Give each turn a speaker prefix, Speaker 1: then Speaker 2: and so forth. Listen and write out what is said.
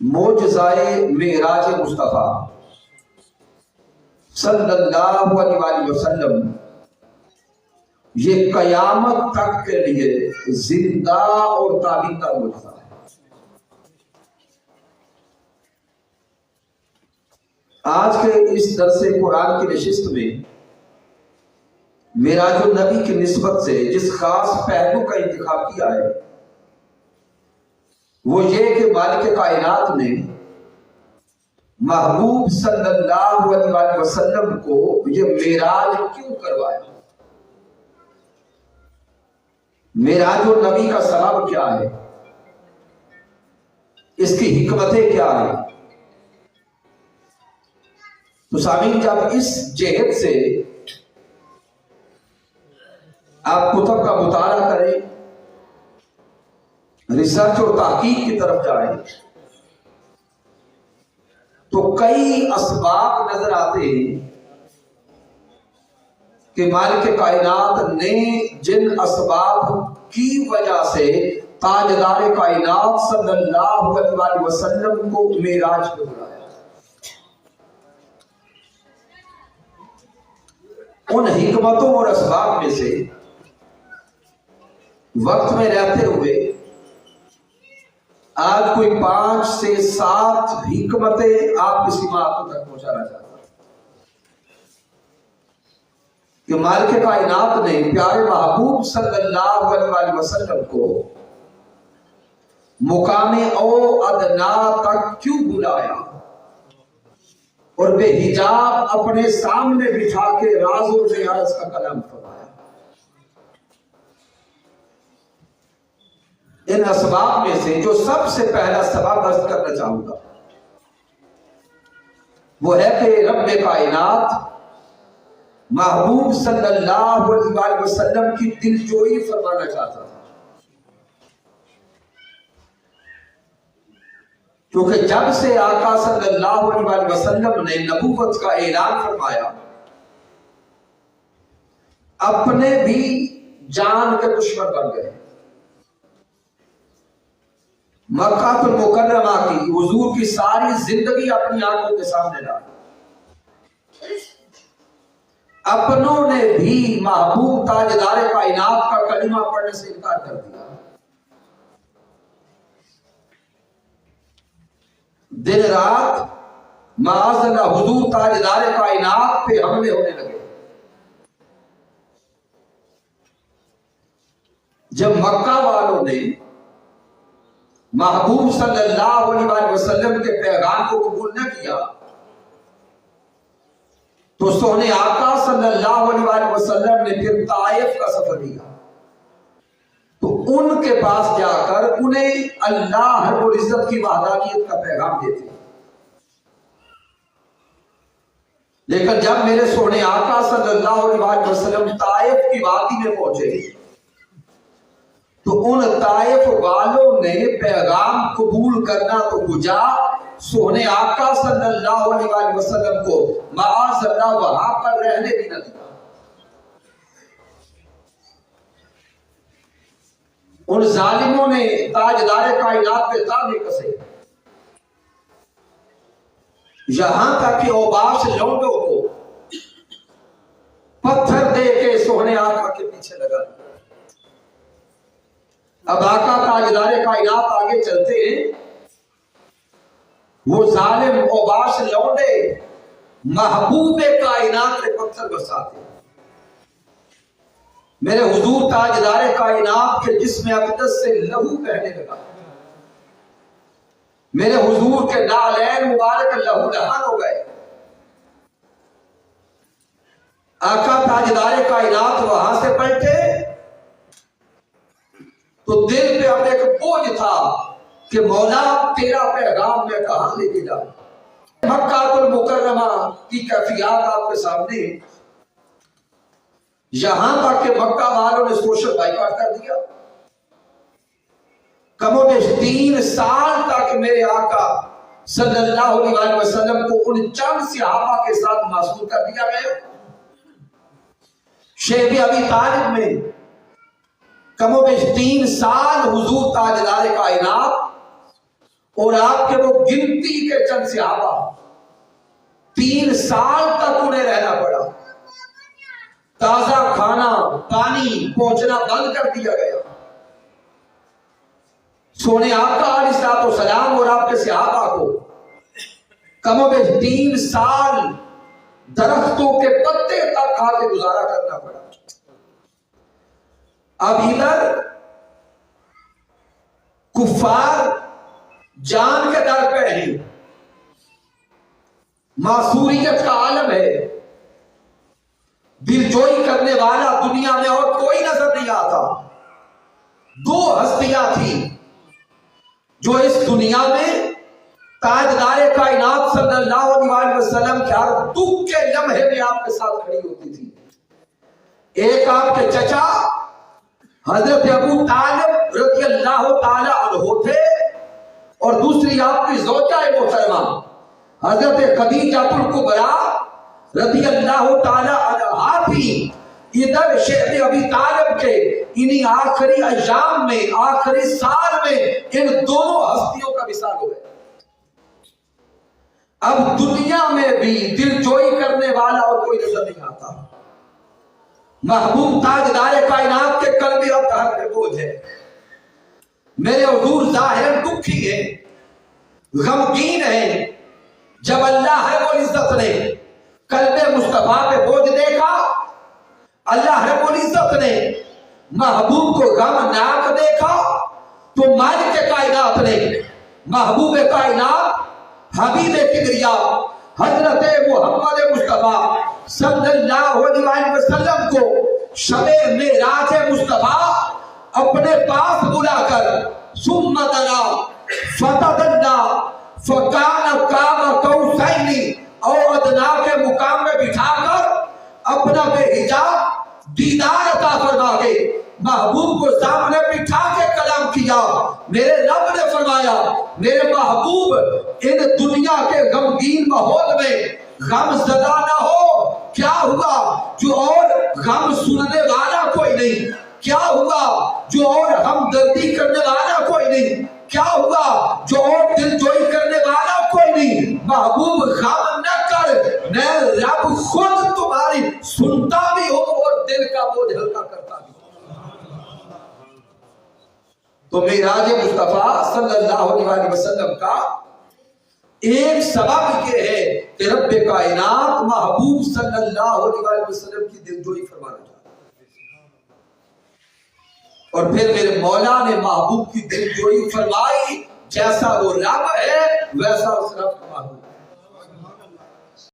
Speaker 1: معجزائے معراج مصطفیٰ صلی اللہ علیہ وسلم یہ قیامت تک کے لیے زندہ اور تابندہ معجزہ ہے۔ آج کے اس درس قرآن کی نشست میں معراج النبی کی نسبت سے جس خاص پہلو کا انتخاب کیا ہے وہ یہ کہ مالک کائنات نے محبوب صلی اللہ علیہ وسلم کو یہ معراج کیوں کروایا، معراج النبی کا سبب کیا ہے، اس کی حکمتیں کیا ہیں۔ تو سامعین، جب اس جہت سے آپ کتب کا مطالعہ کریں، ریسرچ اور تحقیق کی طرف جائیں تو کئی اسباب نظر آتے ہیں کہ مالک کائنات نے جن اسباب کی وجہ سے تاجدار کائنات صلی اللہ علیہ وسلم کو معراج پہ بلایا، ان حکمتوں اور اسباب میں سے وقت میں رہتے ہوئے آج کوئی 5 سے 7 حکمتیں آپ کی سماعتوں تک پہنچانا چاہتا ہوں کہ مالک کائنات نے پیارے محبوب صلی اللہ علیہ وسلم کو مقام او ادنا تک کیوں بلایا اور بے حجاب اپنے سامنے بٹھا کے راز و نیاز کا کلام فرمایا۔ ان اسباب میں سے جو سب سے پہلا سبب عرض کرنا چاہوں گا وہ ہے کہ رب کائنات محبوب صلی اللہ علیہ وسلم کی دلجوئی فرمانا چاہتا تھا، کیونکہ جب سے آقا صلی اللہ علیہ وسلم نے نبوت کا اعلان فرمایا اپنے بھی جان کے دشمن بن گئے۔ مکہ المکرمہ کی حضور کی ساری زندگی اپنی آنکھوں کے سامنے لائی، اپنوں نے بھی محبوب تاجدار کائنات کا کلمہ پڑھنے سے انکار کر دیا۔ دن رات معاذ اللہ حضور تاجدار کائنات پہ حملے ہونے لگے۔ جب مکہ والوں نے محبوب صلی اللہ علیہ وسلم کے پیغام کو قبول نہ کیا تو سونے آقا صلی اللہ علیہ وسلم نے پھر طائف کا سفر لیا، تو ان کے پاس جا کر انہیں اللہ رب العزت کی وحدانیت کا پیغام دیتے۔ لیکن جب میرے سونے آقا صلی اللہ علیہ وسلم طائف کی وادی میں پہنچے تو ان طائف والوں نے پیغام قبول کرنا تو بجا، سونے آقا صلی اللہ علیہ وسلم کو معاذ اللہ وہاں پر رہنے بھی نہ دیا۔ ان ظالموں نے تاجدار کائنات پہ تانے کسے، یہاں تک کہ اوباش لوٹوں کو پتھر دے کے سونے آقا کے پیچھے لگا۔ اب آقا تاجدار کائنات آگے چلتے ہیں، وہ ظالم اوباش لوٹے محبوب کائنات پہ پتھر برساتے۔ میرے حضور تاجدار کائنات کے جسم اقدس سے لہو بہنے لگا، میرے حضور کے نالین مبارک لہو لہان ہو گئے۔ آقا تاجدار کائنات وہاں سے پلٹے تو دل پہ ہمیں ایک بوجھ تھا کہ مولا تیرا پیغام میں کہاں لے کے جاؤں۔ مکہ المکرمہ کی کیفیات آپ کے سامنے، یہاں تک کہ مکہ والوں نے سوشل بائیکاٹ کر دیا۔ کم و بیش 3 سال تک میرے آقا صلی اللہ علیہ وسلم کو ان چند صحابہ کے ساتھ معزول کر دیا گیا۔ شیب ابی طالب میں کم و بیش 3 سال حضور تاجدار کائنات اور آپ کے وہ گنتی کے چند صحابہ 3 سال تک انہیں رہنا پڑا، تازہ کھانا پانی پہنچنا بند کر دیا گیا۔ سونے آقا علیہ الصلوۃ والسلام اور آپ کے صحابہ کو کم و بیش 3 سال درختوں کے پتے تک کھا کے گزارا کرنا پڑا۔ اب ادھر کفار جان کے در پہ ہیں، معصوریت کا عالم ہے، دلجوئی کرنے والا دنیا میں اور کوئی نظر نہیں آتا۔ 2 ہستیاں تھیں جو اس دنیا میں تاجدار کائنات صلی اللہ علیہ وسلم کے ہر دکھ کے لمحے میں آپ کے ساتھ کھڑی ہوتی تھی۔ ایک آپ کے چچا حضرت ابو طالب رضی اللہ تعالی عنہ تھے، اور دوسری آپ کی زوجہ محترمہ حضرت خدیجہ الکبریٰ رضی اللہ تعالی عنہا تھی۔ ادھر شیخ ابی طالب کے انہی آخری ایام میں، آخری سال میں ان دونوں ہستیوں کا وصال ہوا۔ اب دنیا میں بھی دلجوئی کرنے والا اور کوئی نظر نہیں آتا۔ محبوب تاجدار کائنات کے قلب اطہر پہ بوجھ ہے۔ میرے حضور ظاہر دکھی ہے، غمگین ہے۔ جب اللہ رب العزت نے قلب مصطفیٰ پہ بوجھ دیکھا، اللہ رب العزت نے محبوب کو غمناک دیکھا، تو مالک کائنات نے محبوب کائنات حبیب کبریا حضرت محمد مصطفیٰ صلی اللہ علیہ وسلم کو شب معراج مصطفیٰ اپنے پاس بلا کر ثم دنا فتدلا فکان قاب قوسین او ادنا کے مقام میں بٹھا کر اپنا بے حجاب دیدار عطا فرما کے محبوب کو سامنے بٹھا کے کلام کیا۔ میرے رب نے فرمایا میرے محبوب ان دنیا کے غمگین ماحول میں غم زدہ نہ ہو۔ کیا ہوا جو اور غم سننے والا کوئی نہیں؟ کیا ہوا جو اور ہمدردی کرنے والا کوئی نہیں؟ کیا ہوا جو اور دلجوئی کرنے والا کوئی نہیں؟ محبوب غم نہ کر، میں رب خود تمہاری سنتا بھی ہوں اور دل کا بوجھ ہلکا کرتا بھی ہوں۔ تو معراج مصطفیٰ صلی اللہ علیہ وسلم کا ایک سبب یہ ہے کہ رب کائنات محبوب صلی اللہ علیہ وسلم کی دلجوئی فرمانا چاہتا ہے، اور پھر میرے مولا نے محبوب کی دلجوئی فرمائی۔ جیسا وہ رب ہے ویسا اس رب کا محبوب ہے۔